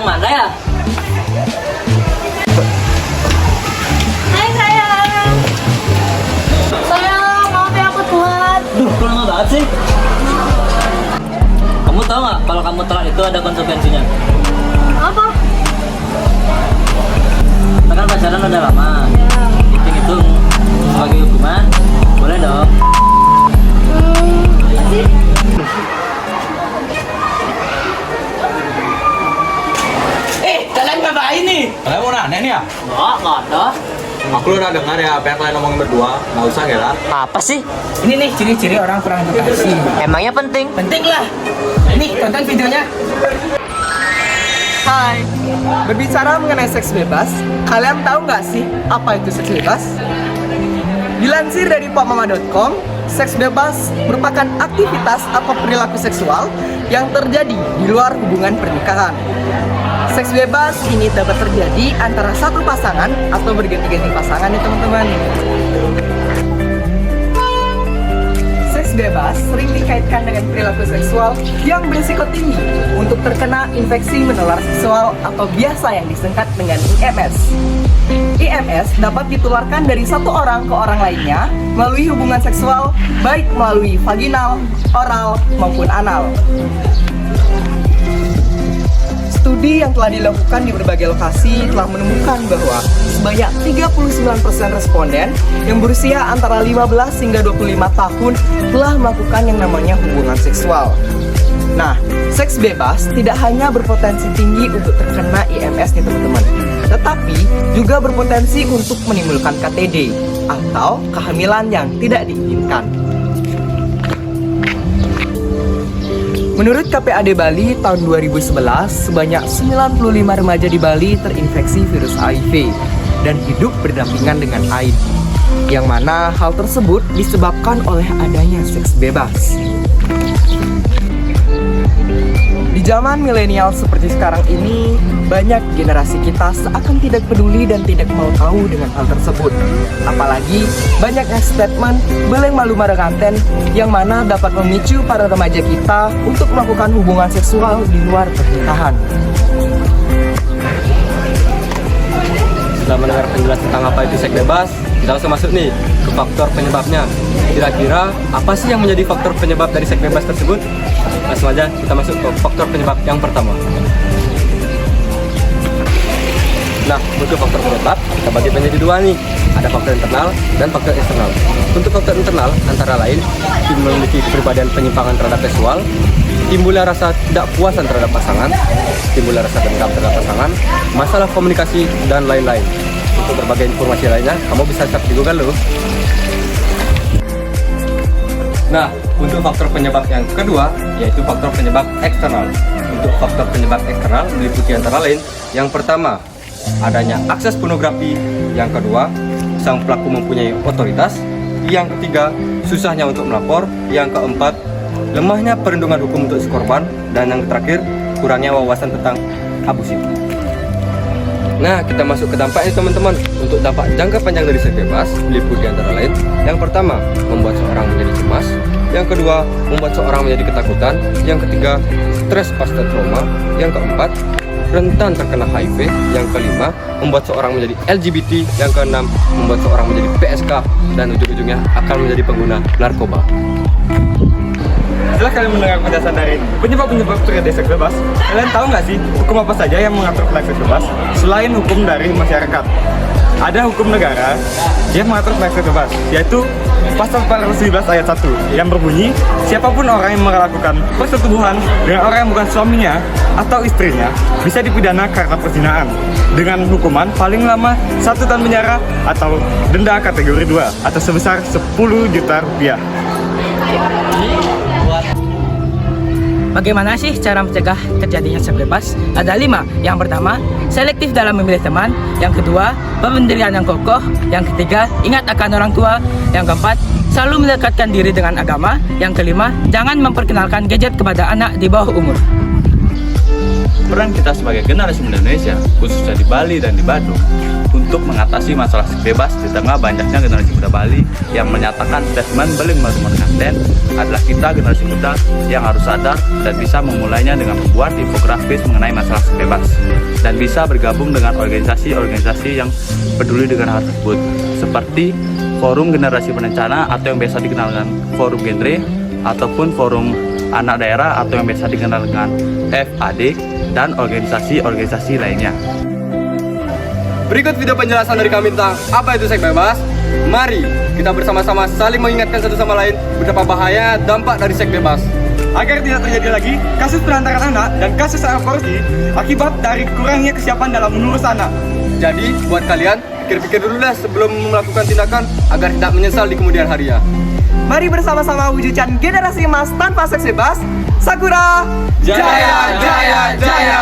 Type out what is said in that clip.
Sayang mana ya? Hai sayang. Sayang, maaf ya aku telat. Duh, kok lama banget sih? Kamu tahu nggak kalau kamu telat itu ada konsekuensinya? Apa? Kita kan pacaran udah lama. Hitung-hitung sebagai hukuman, boleh dong. Sih. Kalian ngapain nih? Kalian mau nanya nih ya? Nggak ada. Aku udah dengar ya apa yang kalian ngomongin berdua. Nggak usah ya lah. Apa sih? Ini nih ciri-ciri orang kurang edukasi. Emangnya penting? Penting lah. Nih tonton videonya. Hai, berbicara mengenai seks bebas, kalian tahu nggak sih apa itu seks bebas? Dilansir dari popmama.com, seks bebas merupakan aktivitas atau perilaku seksual yang terjadi di luar hubungan pernikahan. Seks bebas ini dapat terjadi antara satu pasangan atau berganti-ganti pasangan ya teman-teman. Seks bebas sering dikaitkan dengan perilaku seksual yang berisiko tinggi untuk terkena infeksi menular seksual atau biasa yang disingkat dengan IMS. IMS dapat ditularkan dari satu orang ke orang lainnya melalui hubungan seksual, baik melalui vaginal, oral, maupun anal. Studi yang telah dilakukan di berbagai lokasi telah menemukan bahwa sebanyak 39% responden yang berusia antara 15 hingga 25 tahun telah melakukan yang namanya hubungan seksual. Nah, seks bebas tidak hanya berpotensi tinggi untuk terkena IMS nih teman-teman, tetapi juga berpotensi untuk menimbulkan KTD atau kehamilan yang tidak diinginkan. Menurut KPAD Bali tahun 2011, sebanyak 95 remaja di Bali terinfeksi virus HIV dan hidup berdampingan dengan AIDS, yang mana hal tersebut disebabkan oleh adanya seks bebas. Di zaman milenial seperti sekarang ini, banyak generasi kita seakan tidak peduli dan tidak mau tahu dengan hal tersebut. Apalagi banyaknya statement beleng malu maranganten yang mana dapat memicu para remaja kita untuk melakukan hubungan seksual di luar pernikahan. Setelah mendengar penjelasan tentang apa itu seks bebas, kita langsung masuk nih ke faktor penyebabnya. Kira-kira apa sih yang menjadi faktor penyebab dari seks bebas tersebut? Langsung aja kita masuk ke faktor penyebab yang pertama. Nah, untuk faktor penyebab kita bagi menjadi dua nih. Ada faktor internal dan faktor eksternal. Untuk faktor internal antara lain memiliki kepribadian penyimpangan terhadap seksual, timbulnya rasa tidak puasan terhadap pasangan, timbulnya rasa dendam terhadap pasangan, masalah komunikasi dan lain-lain. Untuk berbagai informasi lainnya, kamu bisa cek di Google loh. Nah, untuk faktor penyebab yang kedua, yaitu faktor penyebab eksternal. Untuk faktor penyebab eksternal meliputi antara lain, yang pertama, adanya akses pornografi, yang kedua, sang pelaku mempunyai otoritas, yang ketiga, susahnya untuk melapor, yang keempat, lemahnya perlindungan hukum untuk si korban, dan yang terakhir, kurangnya wawasan tentang abusi. Nah, kita masuk ke dampaknya teman-teman. Untuk dampak jangka panjang dari seks bebas meliputi antara lain, yang pertama, membuat seorang menjadi cemas, yang kedua, membuat seorang menjadi ketakutan, yang ketiga, stres pasca trauma, yang keempat, rentan terkena HIV, yang kelima, membuat seorang menjadi LGBT, yang keenam, membuat seorang menjadi PSK, dan ujung-ujungnya akan menjadi pengguna narkoba. Setelah kalian mendengar penjelasan dari penyebab-penyebab terjadi seks bebas, kalian tahu nggak sih hukum apa saja yang mengatur tentang seks bebas selain hukum dari masyarakat? Ada hukum negara yang mengatur tentang seks bebas, yaitu Pasal 411 ayat 1 yang berbunyi, siapapun orang yang melakukan persetubuhan dengan orang yang bukan suaminya atau istrinya bisa dipidana karena perzinahan dengan hukuman paling lama 1 tahun penjara atau denda kategori 2 atau sebesar 10 juta rupiah. Bagaimana sih cara mencegah terjadinya seks bebas? Ada 5. Yang pertama, selektif dalam memilih teman. Yang kedua, pemberdayaan yang kokoh. Yang ketiga, ingat akan orang tua. Yang keempat, selalu mendekatkan diri dengan agama. Yang kelima, jangan memperkenalkan gadget kepada anak di bawah umur. peran kita sebagai generasi muda Indonesia, khususnya di Bali dan di Badung, untuk mengatasi masalah seks bebas di tengah banyaknya generasi muda Bali yang menyatakan statement Bali Merdeka konten adalah kita generasi muda yang harus sadar dan bisa memulainya dengan membuat infografis mengenai masalah seks bebas dan bisa bergabung dengan organisasi-organisasi yang peduli dengan hal tersebut, seperti Forum Generasi Berencana atau yang biasa dikenal dengan Forum Genre, ataupun Forum Anak Daerah atau yang biasa dikenal dengan FAD, dan organisasi-organisasi lainnya. Berikut video penjelasan dari kami tentang apa itu seks bebas. Mari kita bersama-sama saling mengingatkan satu sama lain betapa bahaya dampak dari seks bebas. Agar tidak terjadi lagi kasus perantaran anak dan kasus aborsi akibat dari kurangnya kesiapan dalam mengurus anak. Jadi buat kalian, pikir-pikir dulu lah sebelum melakukan tindakan agar tidak menyesal di kemudian hari ya. Mari bersama-sama wujudkan generasi emas tanpa seks bebas. Sakura Jaya, jaya, jaya!